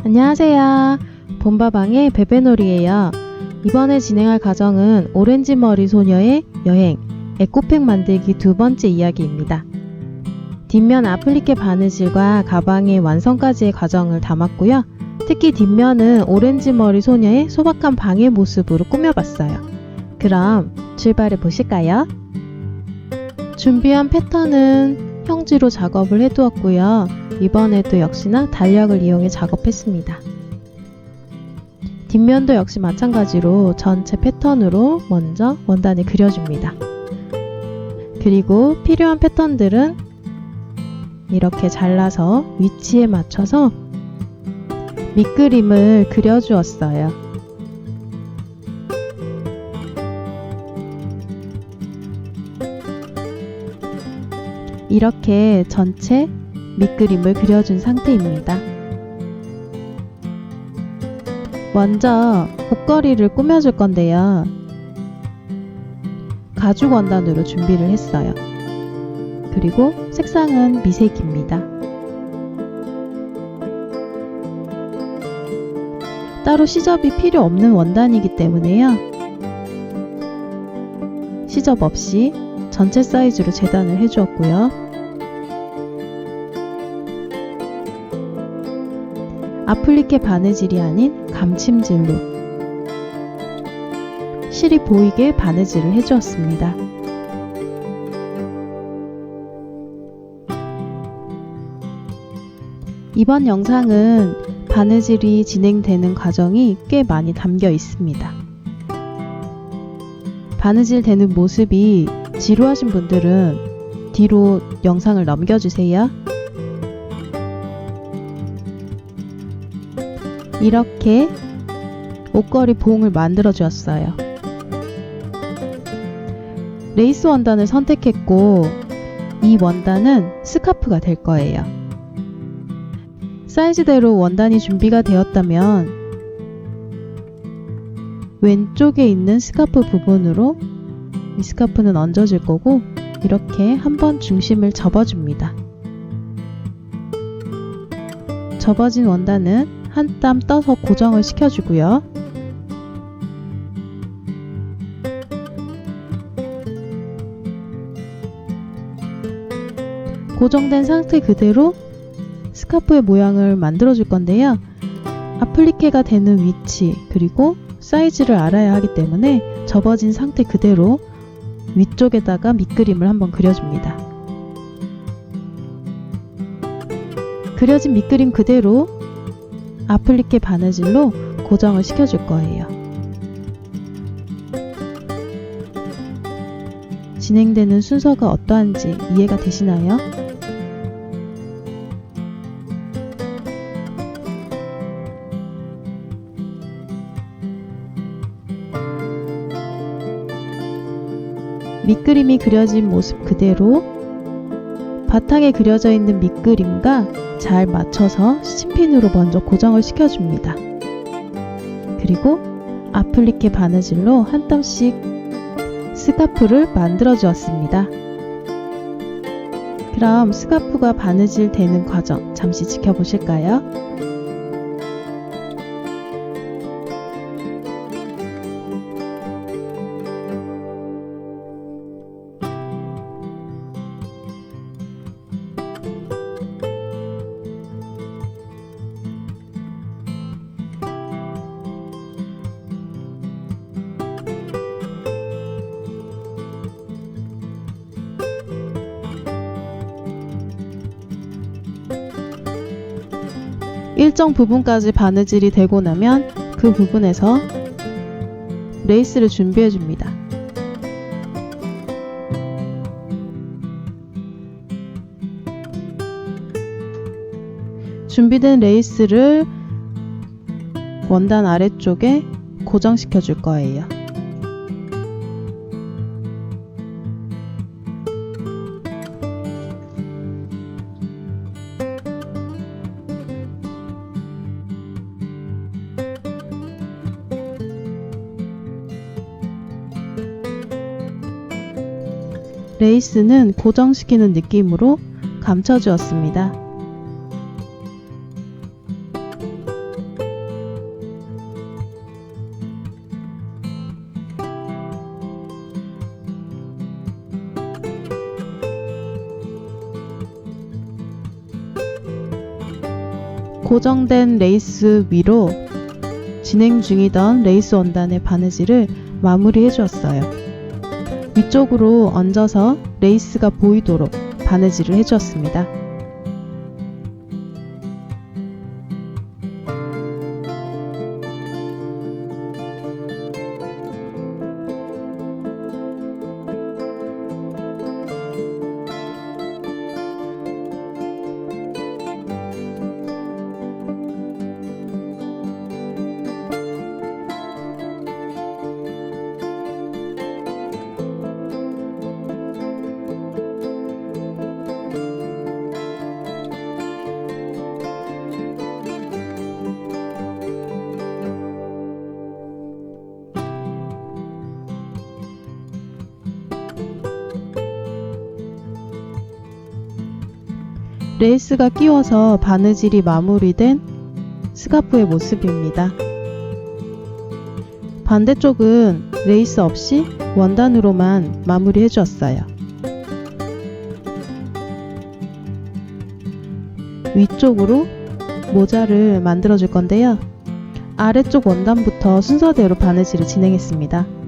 안녕하세요. 봄바방의 베베놀이에요. 이번에 진행할 과정은 오렌지머리 소녀의 여행, 에코백 만들기 두 번째 이야기입니다. 뒷면 아플리케 바느질과 가방의 완성까지의 과정을 담았고요. 특히 뒷면은 오렌지머리 소녀의 소박한 방의 모습으로 꾸며봤어요. 그럼 출발해 보실까요? 준비한 패턴은 형지로 작업을 해두었고요. 이번에도 역시나 달력을 이용해 작업했습니다. 뒷면도 역시 마찬가지로 전체 패턴으로 먼저 원단을 그려줍니다. 그리고 필요한 패턴들은 이렇게 잘라서 위치에 맞춰서 밑그림을 그려주었어요. 이렇게 전체 밑그림을 그려준 상태입니다. 먼저 옷걸이를 꾸며줄 건데요. 가죽 원단으로 준비를 했어요. 그리고 색상은 미색입니다. 따로 시접이 필요 없는 원단이기 때문에요. 시접 없이 전체 사이즈로 재단을 해주었고요. 아플리케 바느질이 아닌 감침질로 실이 보이게 바느질을 해주었습니다. 이번 영상은 바느질이 진행되는 과정이 꽤 많이 담겨 있습니다. 바느질 되는 모습이 지루하신 분들은 뒤로 영상을 넘겨주세요. 이렇게 옷걸이 봉을 만들어 주었어요. 레이스 원단을 선택했고 이 원단은 스카프가 될 거예요. 사이즈대로 원단이 준비가 되었다면 왼쪽에 있는 스카프 부분으로 이 스카프는 얹어줄 거고 이렇게 한번 중심을 접어줍니다. 접어진 원단은 한 땀 떠서 고정을 시켜주고요. 고정된 상태 그대로 스카프의 모양을 만들어 줄 건데요. 아플리케가 되는 위치 그리고 사이즈를 알아야 하기 때문에 접어진 상태 그대로 위쪽에다가 밑그림을 한번 그려줍니다. 그려진 밑그림 그대로 아플리케 바느질로 고정을 시켜줄 거예요. 진행되는 순서가 어떠한지 이해가 되시나요? 밑그림이 그려진 모습 그대로 바탕에 그려져 있는 밑그림과 잘 맞춰서 스친핀으로 먼저 고정을 시켜줍니다. 그리고 아플리케 바느질로 한 땀씩 스카프를 만들어 주었습니다. 그럼 스카프가 바느질 되는 과정 잠시 지켜보실까요? 일정 부분까지 바느질이 되고 나면 그 부분에서 레이스를 준비해 줍니다. 준비된 레이스를 원단 아래쪽에 고정시켜 줄 거예요. 레이스는 고정시키는 느낌으로 감춰주었습니다. 고정된 레이스 위로 진행 중이던 레이스 원단의 바느질을 마무리해 주었어요. 위쪽으로 얹어서 레이스가 보이도록 바느질을 해주었습니다. 레이스가 끼워서 바느질이 마무리된 스카프의 모습입니다. 반대쪽은 레이스 없이 원단으로만 마무리해 주었어요. 위쪽으로 모자를 만들어 줄 건데요. 아래쪽 원단부터 순서대로 바느질을 진행했습니다.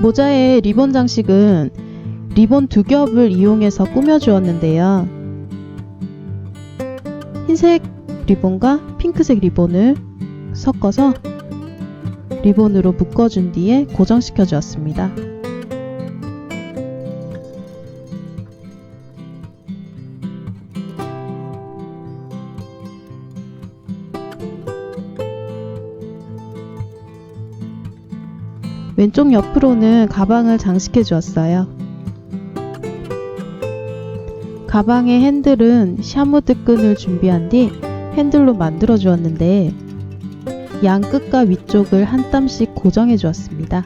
모자의 리본 장식은 리본 2겹을 이용해서 꾸며주었는데요. 흰색 리본과 핑크색 리본을 섞어서 리본으로 묶어준 뒤에 고정시켜 주었습니다. 왼쪽 옆으로는 가방을 장식해 주었어요. 가방의 핸들은 샤무드 끈을 준비한 뒤 핸들로 만들어 주었는데 양 끝과 위쪽을 한 땀씩 고정해 주었습니다.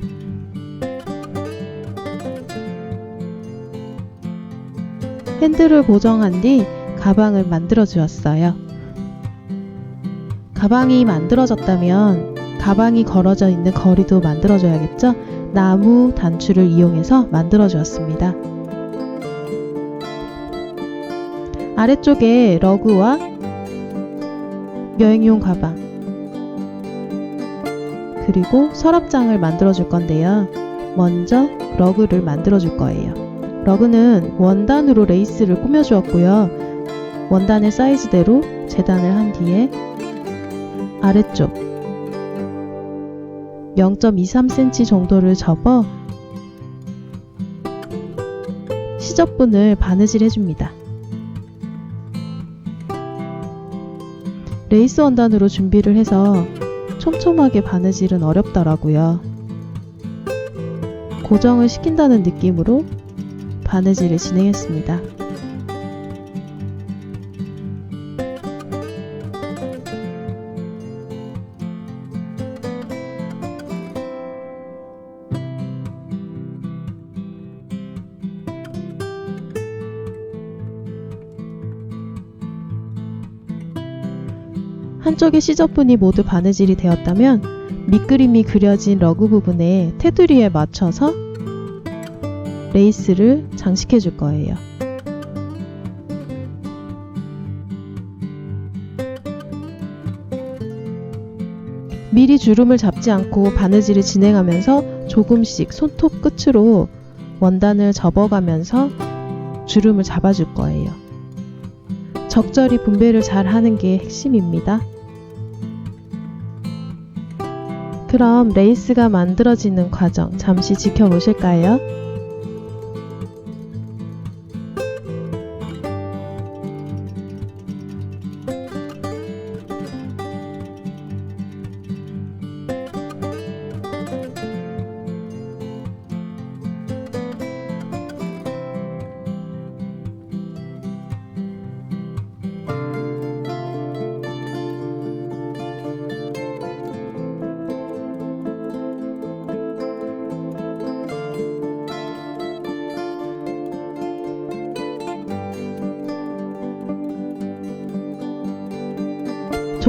핸들을 고정한 뒤 가방을 만들어 주었어요. 가방이 만들어졌다면 가방이 걸어져 있는 거리도 만들어줘야겠죠? 나무 단추를 이용해서 만들어주었습니다. 아래쪽에 러그와 여행용 가방 그리고 서랍장을 만들어줄 건데요. 먼저 러그를 만들어줄 거예요. 러그는 원단으로 레이스를 꾸며주었고요. 원단의 사이즈대로 재단을 한 뒤에 아래쪽 0.23cm 정도를 접어 시접분을 바느질 해줍니다. 레이스 원단으로 준비를 해서 촘촘하게 바느질은 어렵더라고요. 고정을 시킨다는 느낌으로 바느질을 진행했습니다. 한쪽의 시접분이 모두 바느질이 되었다면 밑그림이 그려진 러그 부분에 테두리에 맞춰서 레이스를 장식해 줄 거예요. 미리 주름을 잡지 않고 바느질을 진행하면서 조금씩 손톱 끝으로 원단을 접어가면서 주름을 잡아줄 거예요. 적절히 분배를 잘 하는 게 핵심입니다. 그럼 레이스가 만들어지는 과정 잠시 지켜보실까요?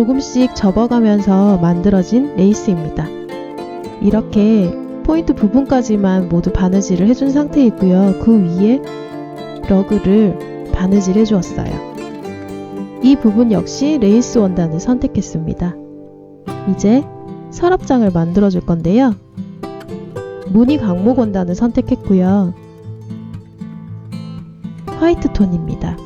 조금씩 접어가면서 만들어진 레이스입니다. 이렇게 포인트 부분까지만 모두 바느질을 해준 상태이고요. 그 위에 러그를 바느질 해주었어요. 이 부분 역시 레이스 원단을 선택했습니다. 이제 서랍장을 만들어 줄 건데요. 무늬 강목 원단을 선택했고요. 화이트 톤입니다.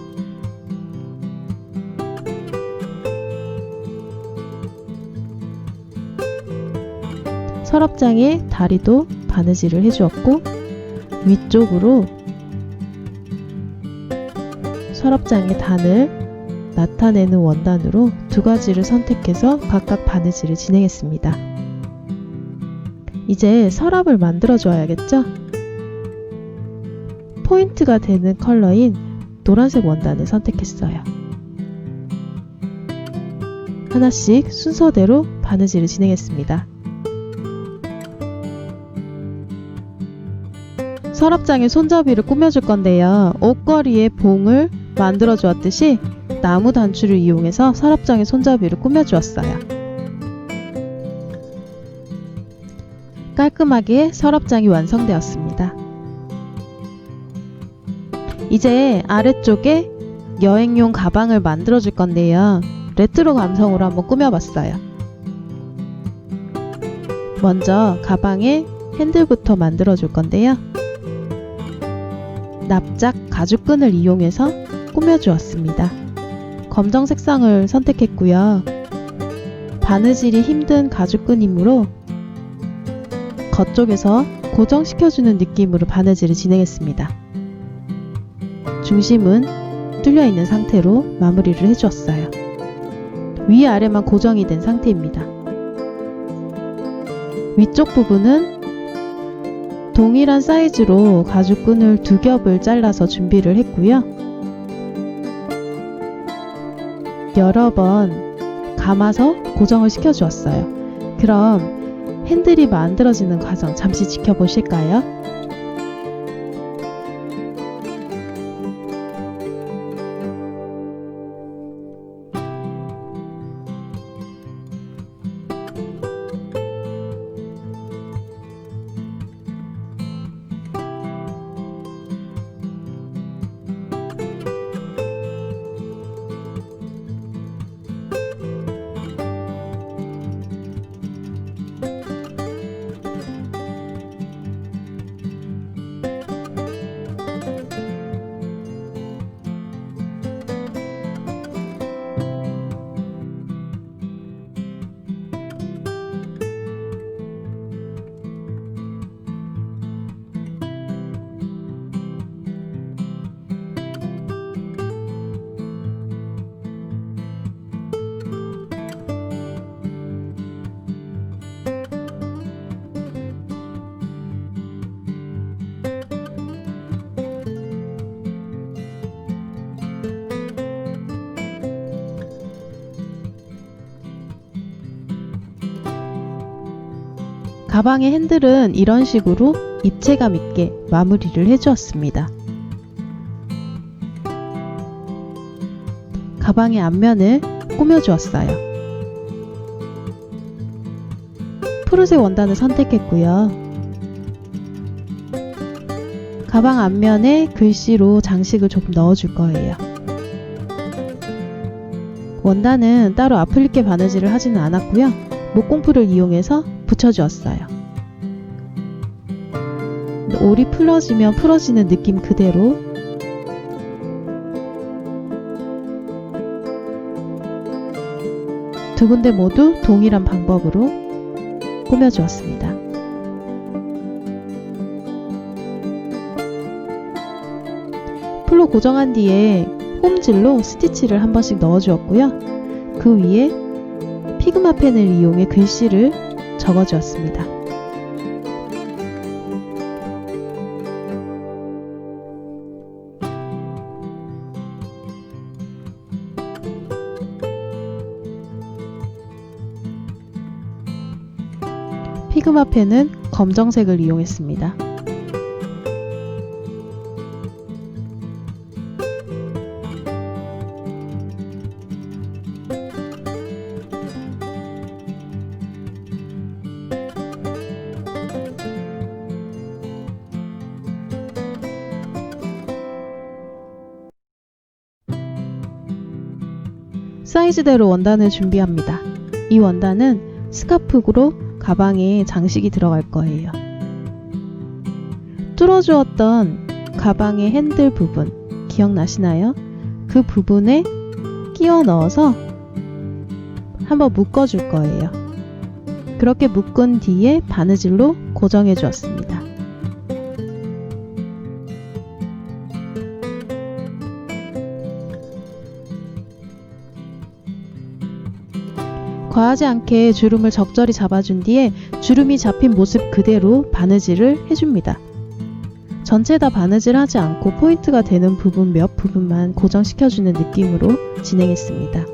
서랍장의 다리도 바느질을 해주었고 위쪽으로 서랍장의 단을 나타내는 원단으로 두 가지를 선택해서 각각 바느질을 진행했습니다. 이제 서랍을 만들어 줘야겠죠? 포인트가 되는 컬러인 노란색 원단을 선택했어요. 하나씩 순서대로 바느질을 진행했습니다. 서랍장에 손잡이를 꾸며줄 건데요. 옷걸이에 봉을 만들어 주었듯이 나무 단추를 이용해서 서랍장에 손잡이를 꾸며주었어요. 깔끔하게 서랍장이 완성되었습니다. 이제 아래쪽에 여행용 가방을 만들어 줄 건데요. 레트로 감성으로 한번 꾸며봤어요. 먼저 가방에 핸들부터 만들어 줄 건데요. 납작 가죽끈을 이용해서 꾸며주었습니다. 검정 색상을 선택했고요. 바느질이 힘든 가죽끈이므로 겉쪽에서 고정시켜주는 느낌으로 바느질을 진행했습니다. 중심은 뚫려있는 상태로 마무리를 해주었어요. 위아래만 고정이 된 상태입니다. 위쪽 부분은 동일한 사이즈로 가죽끈을 두 겹을 잘라서 준비를 했고요. 여러 번 감아서 고정을 시켜주었어요. 그럼 핸들이 만들어지는 과정 잠시 지켜보실까요? 가방의 핸들은 이런 식으로 입체감 있게 마무리를 해주었습니다. 가방의 앞면을 꾸며주었어요. 푸르색 원단을 선택했고요. 가방 앞면에 글씨로 장식을 조금 넣어줄 거예요. 원단은 따로 아플리케 바느질을 하지는 않았고요. 목공풀을 이용해서 붙여주었어요. 올이 풀어지면 풀어지는 느낌 그대로 두 군데 모두 동일한 방법으로 꾸며주었습니다. 풀로 고정한 뒤에 홈질로 스티치를 한 번씩 넣어주었고요. 그 위에 피그마 펜을 이용해 글씨를 적어주었습니다. 피그마 펜은 검정색을 이용했습니다. 사이즈대로 원단을 준비합니다. 이 원단은 스카프로 가방에 장식이 들어갈 거예요. 뚫어주었던 가방의 핸들 부분 기억나시나요? 그 부분에 끼워 넣어서 한번 묶어줄 거예요. 그렇게 묶은 뒤에 바느질로 고정해 주었습니다. 과하지 않게 주름을 적절히 잡아준 뒤에 주름이 잡힌 모습 그대로 바느질을 해줍니다. 전체 다 바느질하지 않고 포인트가 되는 부분 몇 부분만 고정시켜주는 느낌으로 진행했습니다.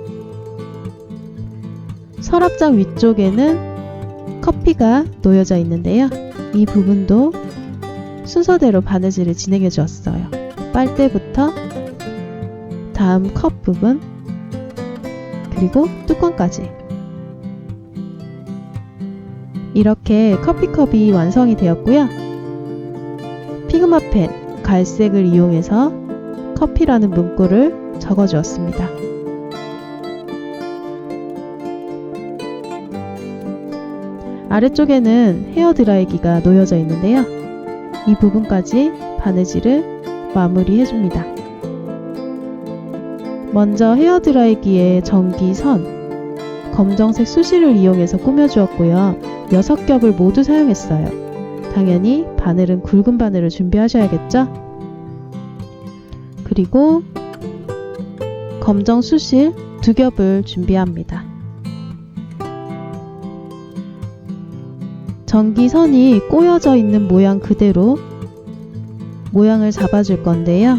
서랍장 위쪽에는 커피가 놓여져 있는데요. 이 부분도 순서대로 바느질을 진행해 주었어요. 빨대부터 다음 컵 부분 그리고 뚜껑까지 이렇게 커피컵이 완성이 되었고요. 피그마 펜 갈색을 이용해서 커피라는 문구를 적어 주었습니다. 아래쪽에는 헤어드라이기가 놓여져 있는데요. 이 부분까지 바느질을 마무리해 줍니다. 먼저 헤어드라이기의 전기선 검정색 수실을 이용해서 꾸며주었고요. 6겹을 모두 사용했어요. 당연히 바늘은 굵은 바늘을 준비하셔야겠죠? 그리고 검정 수실 2겹을 준비합니다. 전기선이 꼬여져 있는 모양 그대로 모양을 잡아줄 건데요.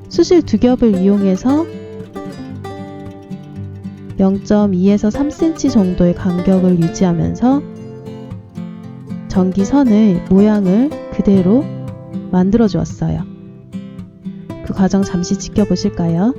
수실 2겹을 이용해서 0.2에서 3cm 정도의 간격을 유지하면서 전기선의 모양을 그대로 만들어 주었어요. 그 과정 잠시 지켜보실까요?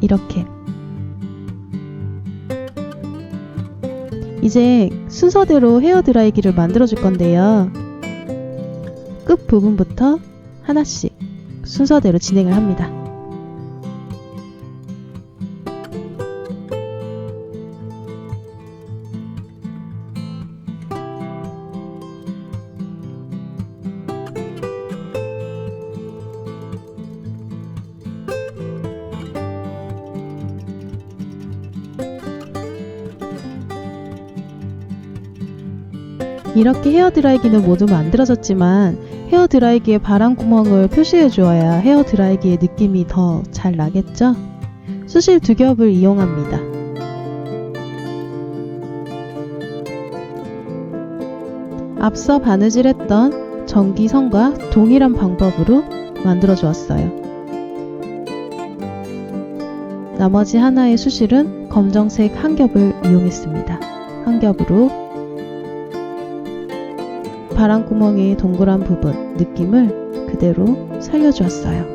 이렇게 이제 순서대로 헤어드라이기를 만들어 줄 건데요. 끝 부분부터 하나씩 순서대로 진행을 합니다. 이렇게 헤어드라이기는 모두 만들어졌지만 헤어드라이기에 바람구멍을 표시해 주어야 헤어드라이기의 느낌이 더 잘 나겠죠? 수실 2겹을 이용합니다. 앞서 바느질했던 전기선과 동일한 방법으로 만들어 주었어요. 나머지 하나의 수실은 검정색 한 겹을 이용했습니다. 한 겹으로 바람구멍의 동그란 부분 느낌을 그대로 살려주었어요.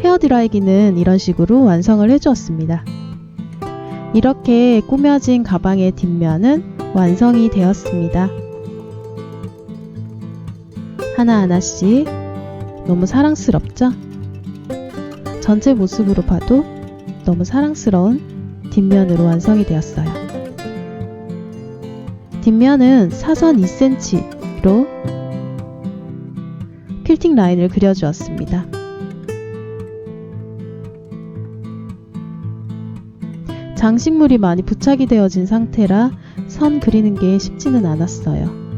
헤어드라이기는 이런 식으로 완성을 해주었습니다. 이렇게 꾸며진 가방의 뒷면은 완성이 되었습니다. 하나하나씩 너무 사랑스럽죠? 전체 모습으로 봐도 너무 사랑스러운 뒷면으로 완성이 되었어요. 뒷면은 사선 2cm로 퀼팅 라인을 그려주었습니다. 장식물이 많이 부착이 되어진 상태라 선 그리는 게 쉽지는 않았어요.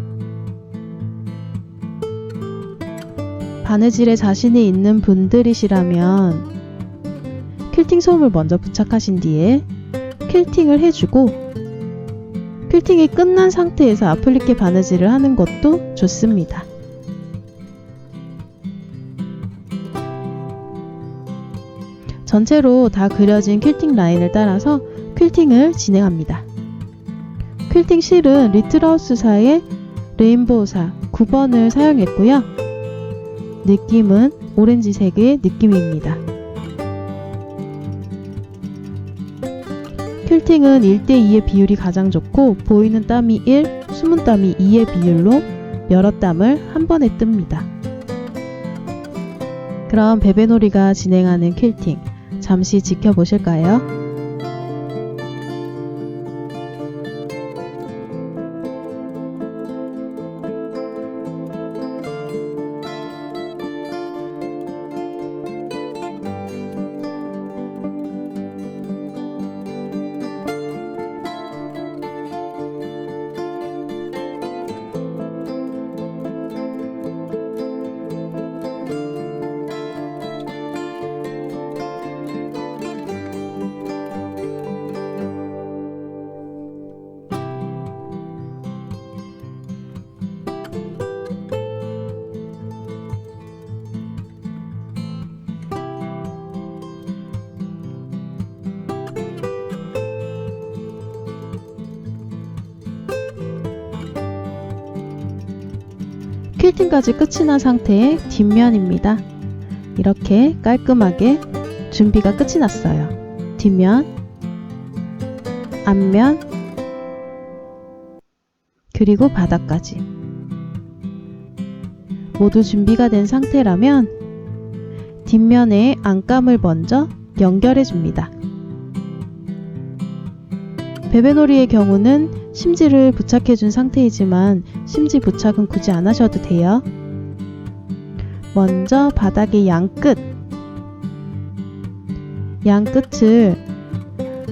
바느질에 자신이 있는 분들이시라면 퀼팅 솜을 먼저 부착하신 뒤에 퀼팅을 해주고 퀼팅이 끝난 상태에서 아플리케 바느질을 하는 것도 좋습니다. 전체로 다 그려진 퀼팅 라인을 따라서 퀼팅을 진행합니다. 퀼팅 실은 리틀하우스사의 레인보우사 9번을 사용했고요. 느낌은 오렌지색의 느낌입니다. 퀼팅은 1:2의 비율이 가장 좋고 보이는 땀이 1, 숨은 땀이 2의 비율로 여러 땀을 한 번에 뜹니다. 그럼 베베놀이가 진행하는 퀼팅 잠시 지켜보실까요? 퀼팅까지 끝이 난 상태의 뒷면입니다. 이렇게 깔끔하게 준비가 끝이 났어요. 뒷면, 앞면, 그리고 바닥까지 모두 준비가 된 상태라면 뒷면에 안감을 먼저 연결해 줍니다. 베베놀이의 경우는 심지를 부착해 준 상태이지만 심지 부착은 굳이 안 하셔도 돼요. 먼저 바닥의 양끝을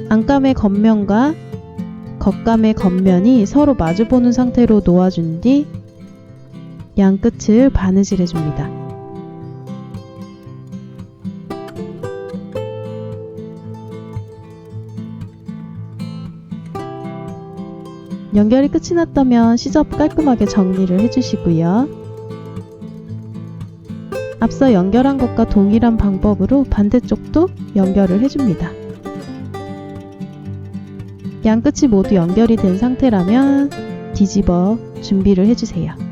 안감의 겉면과 겉감의 겉면이 서로 마주보는 상태로 놓아준 뒤 양끝을 바느질해 줍니다. 연결이 끝이 났다면 시접 깔끔하게 정리를 해주시고요. 앞서 연결한 것과 동일한 방법으로 반대쪽도 연결을 해줍니다. 양끝이 모두 연결이 된 상태라면 뒤집어 준비를 해주세요.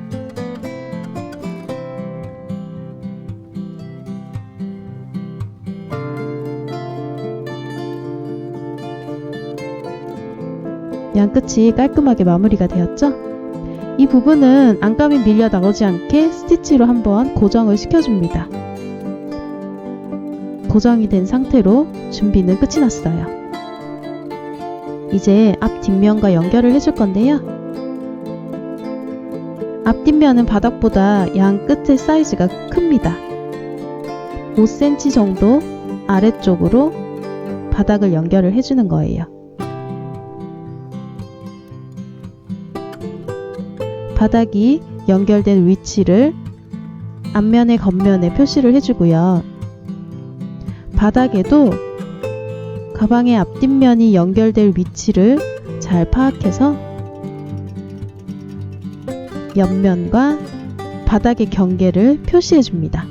양끝이 깔끔하게 마무리가 되었죠? 이 부분은 안감이 밀려 나오지 않게 스티치로 한번 고정을 시켜줍니다. 고정이 된 상태로 준비는 끝이 났어요. 이제 앞 뒷면과 연결을 해줄 건데요. 앞 뒷면은 바닥보다 양 끝의 사이즈가 큽니다. 5cm 정도 아래쪽으로 바닥을 연결을 해주는 거예요. 바닥이 연결된 위치를 앞면에 겉면에 표시를 해주고요. 바닥에도 가방의 앞뒷면이 연결될 위치를 잘 파악해서 옆면과 바닥의 경계를 표시해 줍니다.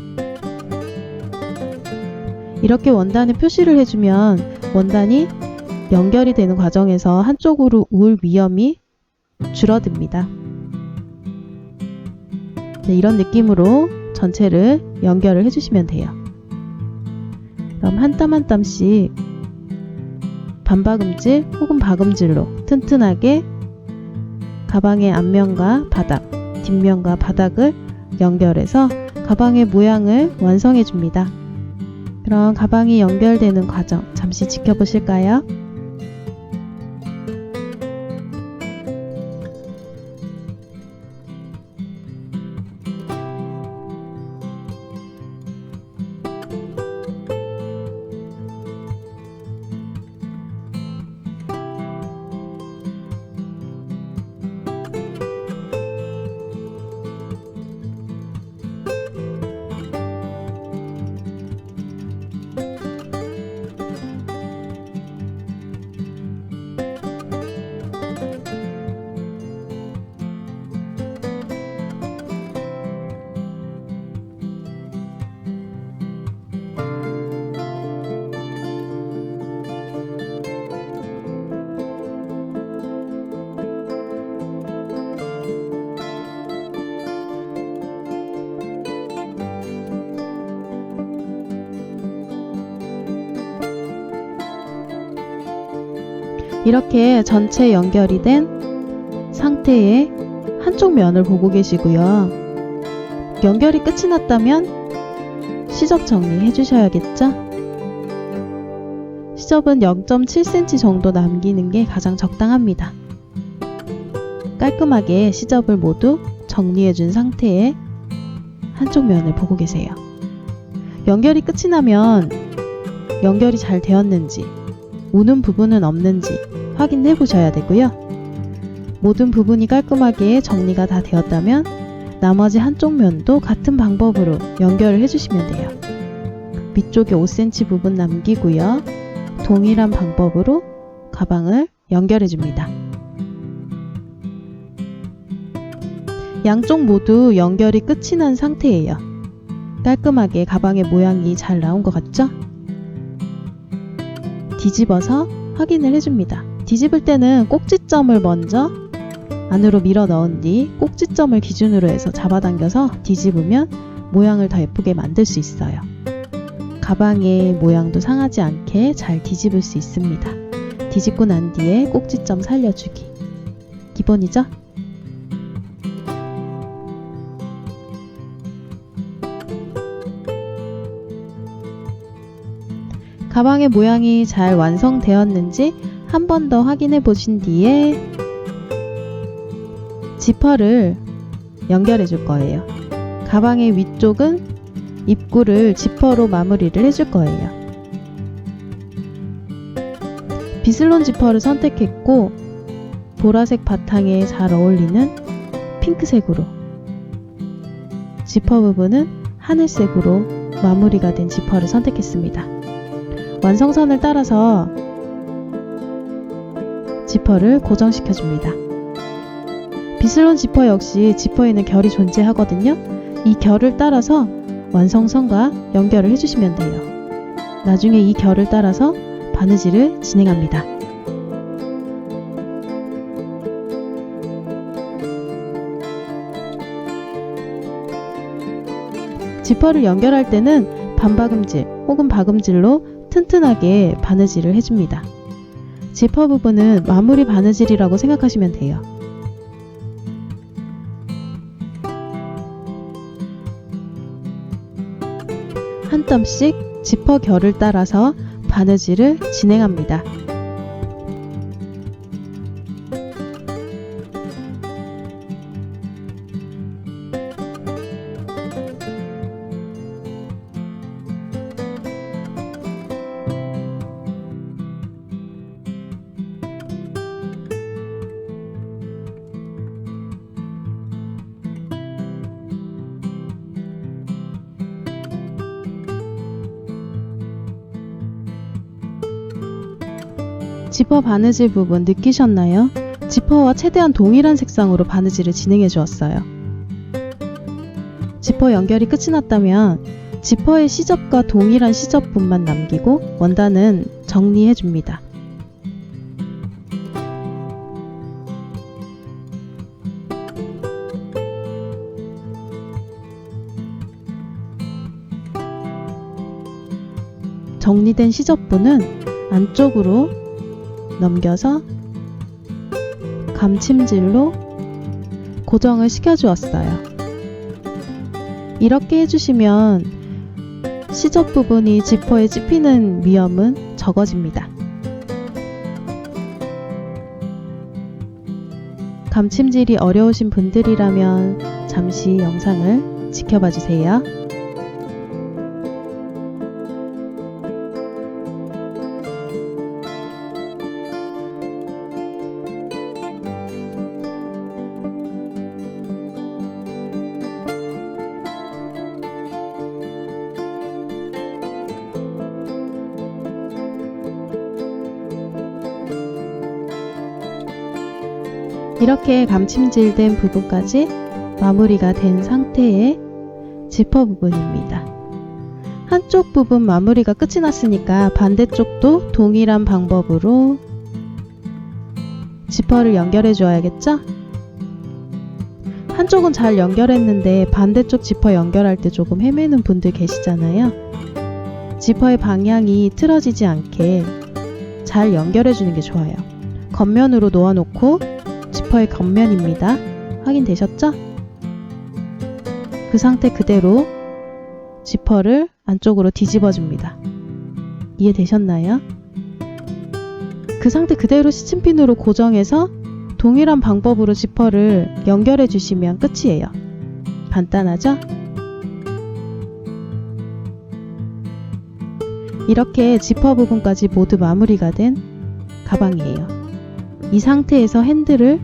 이렇게 원단에 표시를 해주면 원단이 연결이 되는 과정에서 한쪽으로 울 위험이 줄어듭니다. 네, 이런 느낌으로 전체를 연결을 해주시면 돼요. 그럼 한 땀 한 땀씩 반박음질 혹은 박음질로 튼튼하게 가방의 앞면과 바닥, 뒷면과 바닥을 연결해서 가방의 모양을 완성해 줍니다. 그럼 가방이 연결되는 과정 잠시 지켜보실까요? 이렇게 전체 연결이 된 상태의 한쪽 면을 보고 계시고요. 연결이 끝이 났다면 시접 정리해 주셔야겠죠? 시접은 0.7cm 정도 남기는 게 가장 적당합니다. 깔끔하게 시접을 모두 정리해 준 상태의 한쪽 면을 보고 계세요. 연결이 끝이 나면 연결이 잘 되었는지, 우는 부분은 없는지 확인해 보셔야 되고요. 모든 부분이 깔끔하게 정리가 다 되었다면 나머지 한쪽 면도 같은 방법으로 연결을 해주시면 돼요. 위쪽에 5cm 부분 남기고요. 동일한 방법으로 가방을 연결해 줍니다. 양쪽 모두 연결이 끝이 난 상태예요. 깔끔하게 가방의 모양이 잘 나온 것 같죠? 뒤집어서 확인을 해줍니다. 뒤집을 때는 꼭지점을 먼저 안으로 밀어 넣은 뒤 꼭지점을 기준으로 해서 잡아당겨서 뒤집으면 모양을 더 예쁘게 만들 수 있어요. 가방의 모양도 상하지 않게 잘 뒤집을 수 있습니다. 뒤집고 난 뒤에 꼭지점 살려주기. 기본이죠? 가방의 모양이 잘 완성되었는지 한 번 더 확인해 보신 뒤에 지퍼를 연결해 줄 거예요. 가방의 위쪽은 입구를 지퍼로 마무리를 해줄 거예요. 비슬론 지퍼를 선택했고 보라색 바탕에 잘 어울리는 핑크색으로, 지퍼 부분은 하늘색으로 마무리가 된 지퍼를 선택했습니다. 완성선을 따라서 지퍼를 고정시켜 줍니다. 비슬론 지퍼 역시 지퍼에는 결이 존재하거든요. 이 결을 따라서 완성선과 연결을 해주시면 돼요. 나중에 이 결을 따라서 바느질을 진행합니다. 지퍼를 연결할 때는 반박음질 혹은 박음질로 튼튼하게 바느질을 해줍니다. 지퍼 부분은 마무리 바느질이라고 생각하시면 돼요. 한 땀씩 지퍼 결을 따라서 바느질을 진행합니다. 지퍼 바느질 부분 느끼셨나요? 지퍼와 최대한 동일한 색상으로 바느질을 진행해 주었어요. 지퍼 연결이 끝이 났다면 지퍼의 시접과 동일한 시접분만 남기고 원단은 정리해 줍니다. 정리된 시접부는 안쪽으로 넘겨서 감침질로 고정을 시켜주었어요. 이렇게 해주시면 시접 부분이 지퍼에 찝히는 위험은 적어집니다. 감침질이 어려우신 분들이라면 잠시 영상을 지켜봐 주세요. 이렇게 감침질된 부분까지 마무리가 된 상태의 지퍼 부분입니다. 한쪽 부분 마무리가 끝이 났으니까 반대쪽도 동일한 방법으로 지퍼를 연결해 줘야겠죠? 한쪽은 잘 연결했는데 반대쪽 지퍼 연결할 때 조금 헤매는 분들 계시잖아요. 지퍼의 방향이 틀어지지 않게 잘 연결해 주는 게 좋아요. 겉면으로 놓아놓고 지퍼의 겉면입니다. 확인되셨죠? 그 상태 그대로 지퍼를 안쪽으로 뒤집어 줍니다. 이해되셨나요? 그 상태 그대로 시침핀으로 고정해서 동일한 방법으로 지퍼를 연결해 주시면 끝이에요. 간단하죠? 이렇게 지퍼 부분까지 모두 마무리가 된 가방이에요. 이 상태에서 핸들을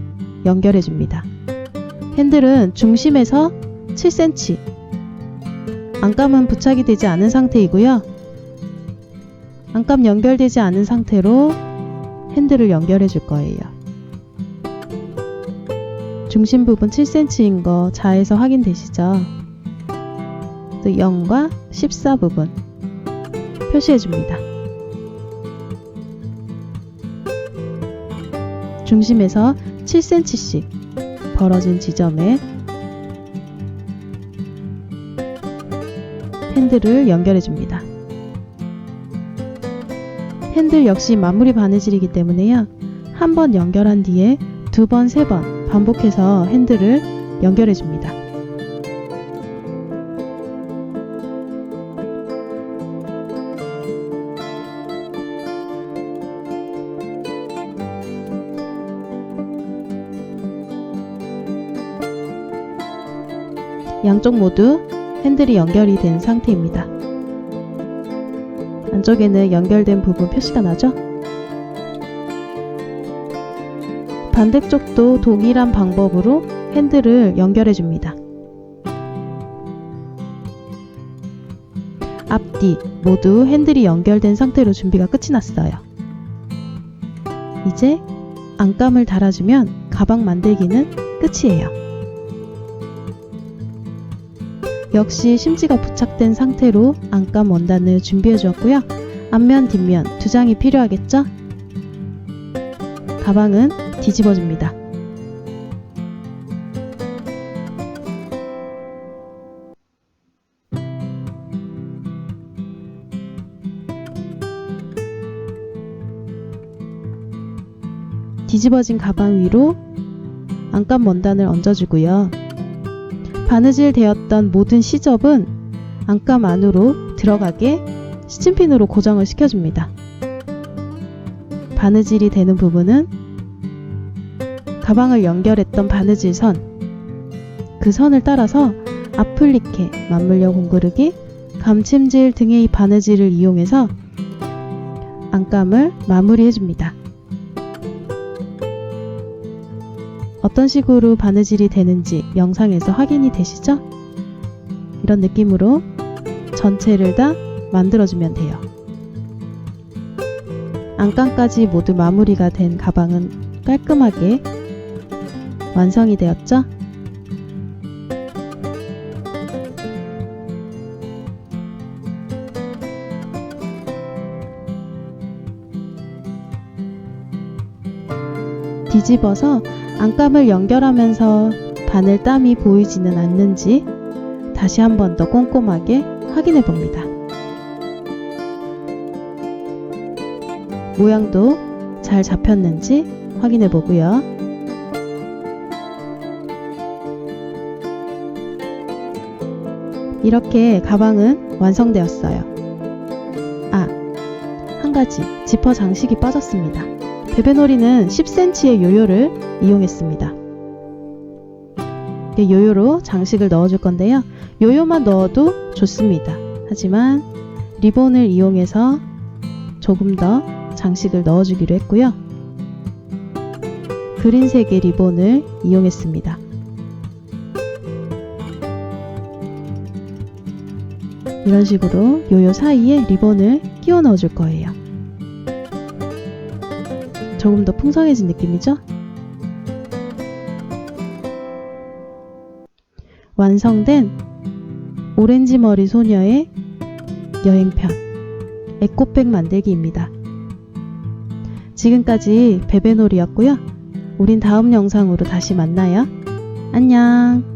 연결해 줍니다. 핸들은 중심에서 7cm, 안감은 부착이 되지 않은 상태이고요. 안감 연결되지 않은 상태로 핸들을 연결해 줄 거예요. 중심 부분 7cm인 거 자에서 확인되시죠? 또 0과 14 부분 표시해 줍니다. 중심에서 7cm씩 벌어진 지점에 핸들을 연결해 줍니다. 핸들 역시 마무리 바느질이기 때문에요. 한 번 연결한 뒤에 두 번, 세 번 반복해서 핸들을 연결해 줍니다. 양쪽 모두 핸들이 연결이 된 상태입니다. 안쪽에는 연결된 부분 표시가 나죠? 반대쪽도 동일한 방법으로 핸들을 연결해 줍니다. 앞뒤 모두 핸들이 연결된 상태로 준비가 끝이 났어요. 이제 안감을 달아주면 가방 만들기는 끝이에요. 역시 심지가 부착된 상태로 안감 원단을 준비해 주었고요. 앞면, 뒷면 두 장이 필요하겠죠? 가방은 뒤집어 줍니다. 뒤집어진 가방 위로 안감 원단을 얹어주고요. 바느질 되었던 모든 시접은 안감 안으로 들어가게 시침핀으로 고정을 시켜줍니다. 바느질이 되는 부분은 가방을 연결했던 바느질 선, 그 선을 따라서 아플리케, 맞물려 공구르기, 감침질 등의 바느질을 이용해서 안감을 마무리해줍니다. 어떤 식으로 바느질이 되는지 영상에서 확인이 되시죠? 이런 느낌으로 전체를 다 만들어주면 돼요. 안감까지 모두 마무리가 된 가방은 깔끔하게 완성이 되었죠? 뒤집어서 안감을 연결하면서 바늘 땀이 보이지는 않는지 다시 한 번 더 꼼꼼하게 확인해 봅니다. 모양도 잘 잡혔는지 확인해 보고요. 이렇게 가방은 완성되었어요. 아, 한 가지 지퍼 장식이 빠졌습니다. 베베놀이는 10cm의 요요를 이용했습니다. 요요로 장식을 넣어줄 건데요. 요요만 넣어도 좋습니다. 하지만 리본을 이용해서 조금 더 장식을 넣어주기로 했고요. 그린색의 리본을 이용했습니다. 이런 식으로 요요 사이에 리본을 끼워 넣어줄 거예요. 조금 더 풍성해진 느낌이죠? 완성된 오렌지 머리 소녀의 여행편 에코백 만들기입니다. 지금까지 베베놀이였고요. 우린 다음 영상으로 다시 만나요. 안녕.